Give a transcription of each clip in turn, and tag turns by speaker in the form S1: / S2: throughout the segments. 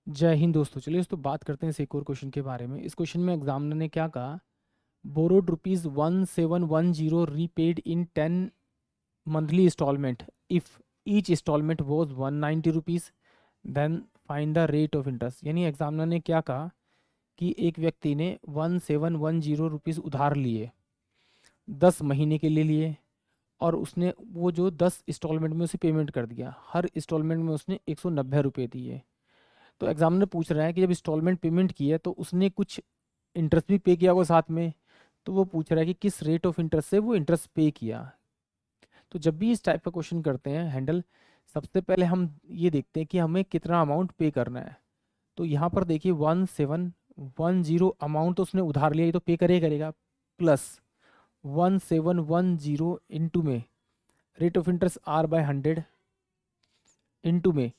S1: जय हिंद दोस्तों। चलिए दोस्तों बात करते हैं इस एक और क्वेश्चन के बारे में। इस क्वेश्चन में एग्जामिनर ने क्या कहा, borrowed rupees 1710 repaid in 10 monthly installment if each installment was 190 rupees, then find the rate of interest. यानी एग्जामिनर ने क्या कहा कि एक व्यक्ति ने 1710 रुपीज़ उधार लिए, 10 महीने के लिए लिए, और उसने वो जो 10 इंस्टॉलमेंट में उसे पेमेंट कर दिया, हर इंस्टॉलमेंट में उसने 190 रुपये दिए। तो एग्जामिनर पूछ रहा है कि जब इंस्टॉलमेंट पेमेंट की है तो उसने कुछ इंटरेस्ट भी पे किया होगा साथ में। तो वो पूछ रहा है कि किस रेट ऑफ इंटरेस्ट से वो इंटरेस्ट पे किया। तो जब भी इस टाइप का क्वेश्चन करते हैं हैंडल, सबसे पहले हम ये देखते हैं कि हमें कितना अमाउंट पे करना है। तो यहाँ पर देखिए 1710 अमाउंट तो उसने उधार लिया, ये तो पे करेगा करेगा, प्लस 1710 इंटू में rate of interest R/100 into में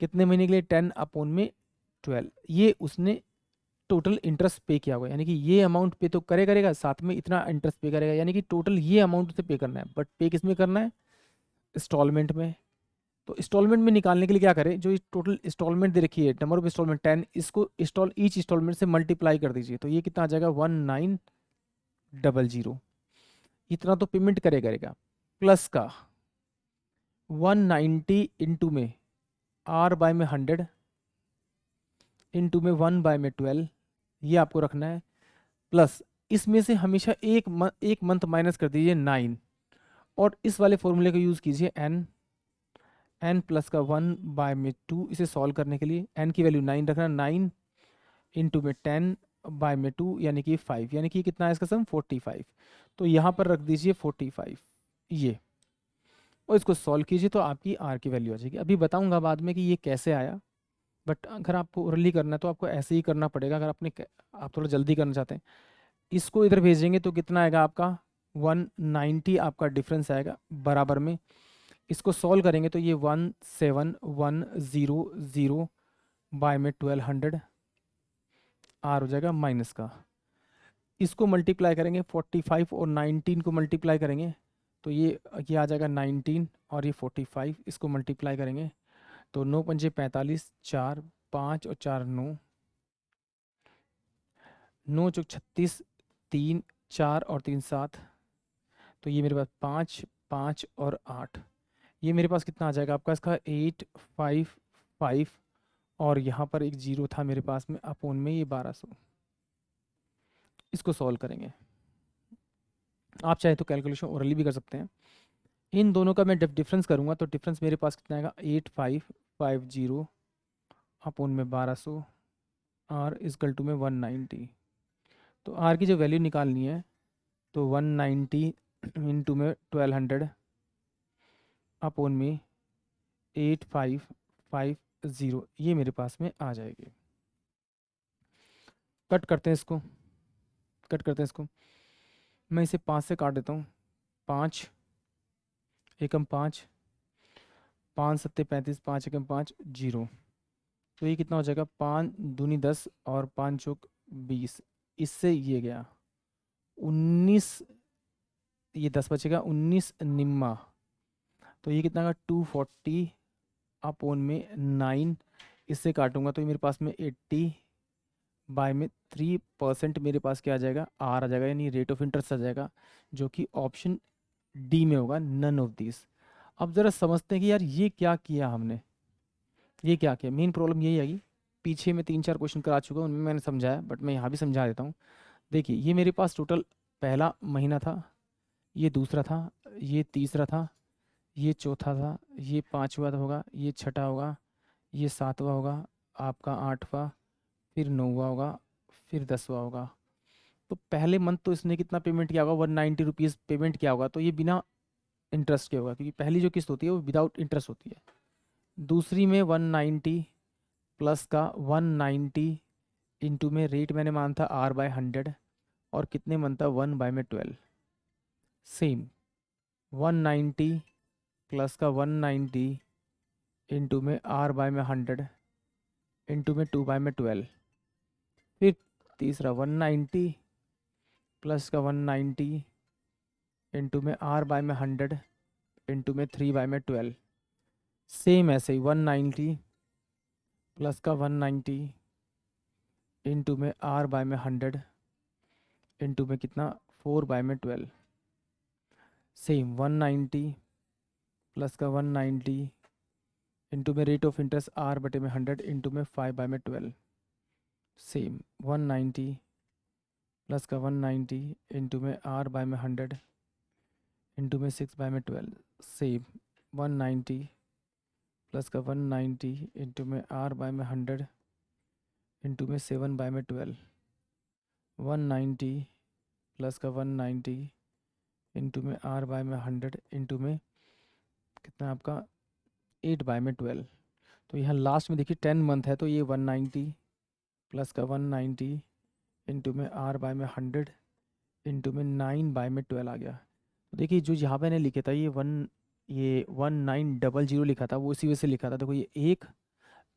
S1: कितने महीने के लिए 10/12, ये उसने टोटल इंटरेस्ट पे किया होगा। यानी कि ये अमाउंट पे तो करेगा साथ में इतना इंटरेस्ट पे करेगा, यानी कि टोटल ये अमाउंट उसे पे करना है। बट पे किस में करना है? इंस्टॉलमेंट में। तो इंस्टॉलमेंट में निकालने के लिए क्या करें, जो टोटल इंस्टॉलमेंट दे रखी है, नंबर ऑफ इंस्टॉलमेंट 10, इसको ईच इंस्टॉलमेंट से मल्टीप्लाई कर दीजिए। तो ये कितना आ जाएगा? 1900। इतना तो पेमेंट करेगा, प्लस का 190 इंटू में R/100 इंटू में 1/12, ये आपको रखना है। प्लस इसमें से हमेशा एक मंथ माइनस कर दीजिए 9, और इस वाले फॉर्मूले का यूज़ कीजिए n प्लस का 1/2। इसे सॉल्व करने के लिए n की वैल्यू 9 रखना, 9 इंटू में 10/2 यानी कि 5, यानी कि कितना है इसका सम? 45। तो यहाँ पर रख दीजिए 45 ये, और इसको सॉल्व कीजिए तो आपकी r की वैल्यू आ जाएगी। अभी बताऊंगा बाद में कि ये कैसे आया, बट अगर आपको ओरली करना है तो आपको ऐसे ही करना पड़ेगा। अगर आप थोड़ा जल्दी करना चाहते हैं, इसको इधर भेजेंगे तो कितना आएगा आपका? 190 आपका डिफरेंस आएगा बराबर में। इसको सॉल्व करेंगे तो ये 1710 बाय में 1200 आर हो जाएगा माइनस का। इसको मल्टीप्लाई करेंगे 45 और 19 को मल्टीप्लाई करेंगे तो ये आ जाएगा 19 और ये 45, इसको मल्टीप्लाई करेंगे तो 9 पंजे 45, 4 5 और 4 9, 9 चौक 36, 3 4 और 3 7। तो ये मेरे पास 5 5 और 8, ये मेरे पास कितना आ जाएगा आपका? इसका 855, और यहाँ पर एक जीरो था मेरे पास में, अपोन में ये 1200। इसको सॉल्व करेंगे, आप चाहे तो कैलकुलेशन ओरली भी कर सकते हैं। इन दोनों का मैं डिफरेंस करूँगा तो डिफरेंस मेरे पास कितना आएगा? 8550 अपोन में 1200 आर इजकल टू में 190। तो आर की जो वैल्यू निकालनी है तो 190 इंटू में 1200 अपोन में 8550, ये मेरे पास में आ जाएगी। कट करते हैं इसको, कट करते हैं इसको। मैं इसे 5 से काट देता हूँ। 5 एकम 5, 5 सत्ते 35, 5 एकम 5 जीरो। तो ये कितना हो जाएगा? 5 दूनी 10 और 5 चौक 20। इससे ये गया 19, ये 10 बचेगा 19 निम्मा। तो ये कितना का? 240 अपोन में 9। इससे काटूंगा तो ये मेरे पास में 80 बाय में 3% मेरे पास क्या आ जाएगा? आर आ जाएगा, यानी रेट ऑफ इंटरेस्ट आ जाएगा, जो कि ऑप्शन डी में होगा, नन ऑफ दिस। अब ज़रा समझते हैं कि यार ये क्या किया हमने, ये क्या किया। मेन प्रॉब्लम यही है कि पीछे में 3-4 क्वेश्चन करा चुका हूँ, उनमें मैंने समझाया, बट मैं यहाँ भी समझा देता हूँ। देखिए ये मेरे पास टोटल पहला महीना था, ये दूसरा था, ये तीसरा था, ये चौथा था, ये पाँचवा होगा, ये छठा होगा, ये सातवां होगा, आपका आठवां, फिर नौवां होगा, फिर 10वां होगा। तो पहले मंथ तो इसने कितना पेमेंट किया होगा? 190 रुपीज़ पेमेंट किया होगा, तो ये बिना इंटरेस्ट के होगा, क्योंकि पहली जो किस्त होती है वो विदाउट इंटरेस्ट होती है। दूसरी में 190 प्लस का 190 इंटू में रेट मैंने माना था R/100, और कितने मंथ था? 1/12। सेम 190 प्लस का 190 इंटू में R/100 इंटू में 2/12। फिर तीसरा 190 प्लस का 190 इंटू में R/100 इंटू में 3/12। सेम ऐसे ही 190 प्लस का 190 इंटू में r बाय में 100 इंटू में कितना 4 बाय में 12 सेम 190 प्लस का 190 इंटू में रेट ऑफ इंटरेस्ट r बटे में 100 इंटू में 5 बाय में 12 सेम 190 प्लस का 190 इंटू में r बाय में 100 इंटू में 6 बाय में 12 सेम 190 प्लस का 190 इंटू में r बाय में 100 इंटू में 7 बाय में 12 190 प्लस का 190 इंटू में r बाय में 100 इंटू में कितना आपका 8 बाय में 12। तो यहाँ लास्ट में देखिए 10 मंथ है तो ये 190 प्लस का 190 इंटू में r बाय में 100 इंटू में 9 बाय में 12 आ गया। तो देखिए जो यहाँ पे मैंने लिखा था ये 1900 लिखा था वो इसी वजह से लिखा था। देखो ये 1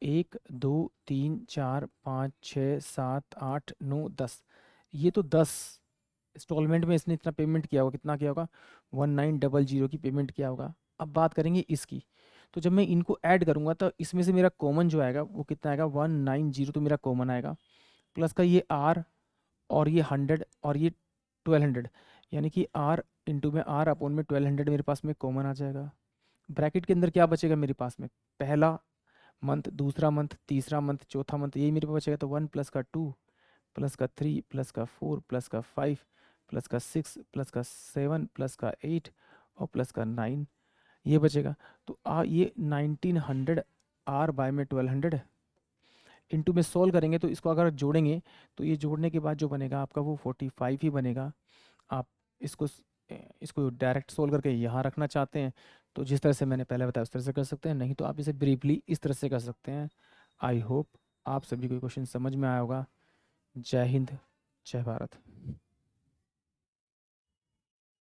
S1: 1 2 3 4 5 6 7 8 9 10 ये तो 10 इंस्टॉलमेंट में इसने इतना पेमेंट किया होगा। कितना किया होगा 1900 की पेमेंट किया होगा। अब बात करेंगे इसकी। तो जब मैं इनको ऐड करूंगा तो इसमें से मेरा कॉमन जो आएगा वो कितना आएगा 190 तो मेरा कॉमन आएगा प्लस का ये r और ये 100 और ये 1200 यानी कि r इंटू में r अपॉन में 1200 मेरे पास में कॉमन आ जाएगा। ब्रैकेट के अंदर क्या बचेगा मेरे पास में पहला मंथ दूसरा मंथ तीसरा मंथ चौथा मंथ यही मेरे पास बचेगा। तो 1 प्लस का 2 प्लस का 3 प्लस का 4 प्लस का 5 प्लस का 6 प्लस का 7 प्लस का 8 और प्लस का 9 ये बचेगा। तो ये 1900 r बाय में 1200 इंटू में सॉल्व करेंगे तो इसको अगर जोड़ेंगे तो ये जोड़ने के बाद जो बनेगा आपका वो 45 ही बनेगा। आप इसको डायरेक्ट सोल्व करके यहाँ रखना चाहते हैं तो जिस तरह से मैंने पहले बताया उस तरह से कर सकते हैं, नहीं तो आप इसे ब्रीफली इस तरह से कर सकते हैं। आई होप आप सभी को क्वेश्चन समझ में आया होगा। जय हिंद, जय भारत।